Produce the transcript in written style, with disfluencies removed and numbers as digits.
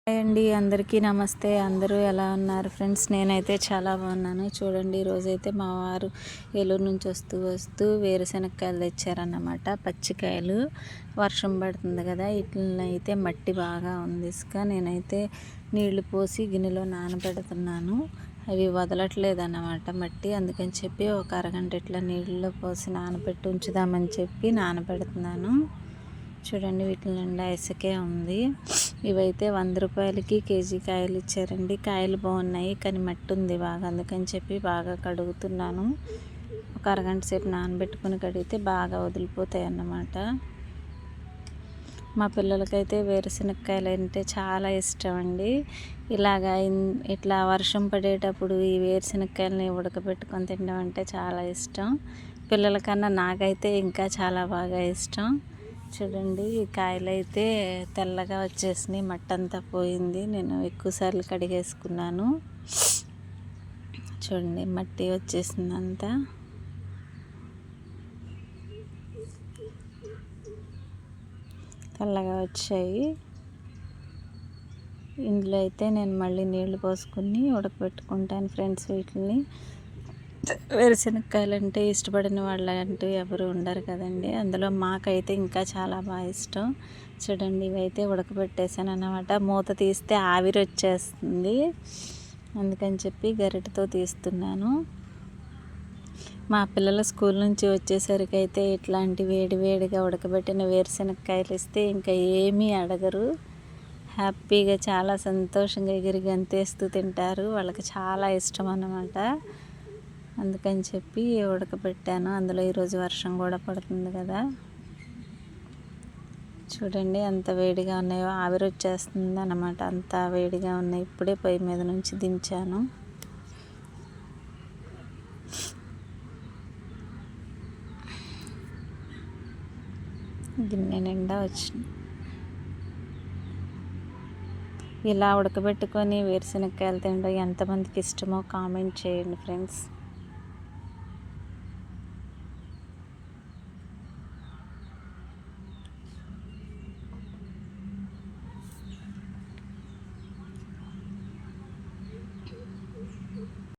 Hi అండి, అందరికీ నమస్తే. అందరూ ఎలా ఉన్నారు ఫ్రెండ్స్? నేనైతే చాలా బాగున్నాను. చూడండి, ఈరోజైతే మా వారు ఏలూరు నుంచి వస్తూ వేరుశెనక్కాయలు తెచ్చారన్నమాట. పచ్చికాయలు. వర్షం పడుతుంది కదా, ఇట్లనైతే మట్టి బాగా ఉంది ఇసుక. నేనైతే నీళ్లు పోసి గిన్నెలో నానబెడుతున్నాను. అవి వదలట్లేదు అన్నమాట మట్టి. అందుకని చెప్పి ఒక అరగంట ఇట్లా నీళ్ళలో పోసి నానబెట్టి ఉంచుదామని చెప్పి నానబెడుతున్నాను. చూడండి, వీటి నిండా ఇసుకే ఉంది. ఇవైతే 100 రూపాయలకి కేజీ కాయలు ఇచ్చారండి. కాయలు బాగున్నాయి, కానీ మట్టి ఉంది బాగా. అందుకని చెప్పి బాగా కడుగుతున్నాను. ఒక అరగంట సేపు నానబెట్టుకుని కడిగితే బాగా వదిలిపోతాయి అన్నమాట. మా పిల్లలకైతే వేరుశెనక్కాయలు అంటే చాలా ఇష్టం అండి. ఇట్లా వర్షం పడేటప్పుడు ఈ వేరుశెనక్కాయలని ఉడకబెట్టుకొని తినడం అంటే చాలా ఇష్టం. పిల్లలకన్నా నాకైతే ఇంకా చాలా బాగా ఇష్టం. చూడండి, ఈ కాయలు అయితే తెల్లగా వచ్చేసినాయి, మట్టి అంతా పోయింది. నేను ఎక్కువసార్లు కడిగేసుకున్నాను. చూడండి, మట్టి వచ్చేసింది అంతా. తెల్లగా వచ్చాయి. ఇందులో అయితే నేను మళ్ళీ నీళ్లు పోసుకుని ఉడకబెట్టుకుంటాను ఫ్రెండ్స్. వీటిని వేరుశెనక్కాయలు అంటే ఇష్టపడిన వాళ్ళు అంటూ ఎవరు ఉండరు కదండి. అందులో మాకైతే ఇంకా చాలా బాగా ఇష్టం. చూడండి, ఇవైతే ఉడకబెట్టేసాను అన్నమాట. మూత తీస్తే ఆవిరి వచ్చేస్తుంది, అందుకని చెప్పి గరిటెతో తీస్తున్నాను. మా పిల్లల స్కూల్ నుంచి వచ్చేసరికి అయితే ఇట్లాంటి వేడిగా ఉడకబెట్టిన వేరుశెనక్కాయలు ఇస్తే ఇంకా ఏమీ అడగరు. హ్యాపీగా చాలా సంతోషంగా ఎగిరి గంతేస్తూ తింటారు. వాళ్ళకి చాలా ఇష్టం అన్నమాట. అందుకని చెప్పి ఉడకబెట్టాను. అందులో ఈరోజు వర్షం కూడా పడుతుంది కదా. చూడండి, ఎంత వేడిగా ఉన్నాయో. ఆవిరి వచ్చేస్తుంది అన్నమాట, అంత వేడిగా ఉన్నాయి. ఇప్పుడే పొయ్యి మీద నుంచి దించాను. గిన్నె నిండా వచ్చింది. ఇలా ఉడకబెట్టుకొని వేరుశెనక్కాయలు తినడం ఎంతమందికి ఇష్టమో కామెంట్ చేయండి ఫ్రెండ్స్.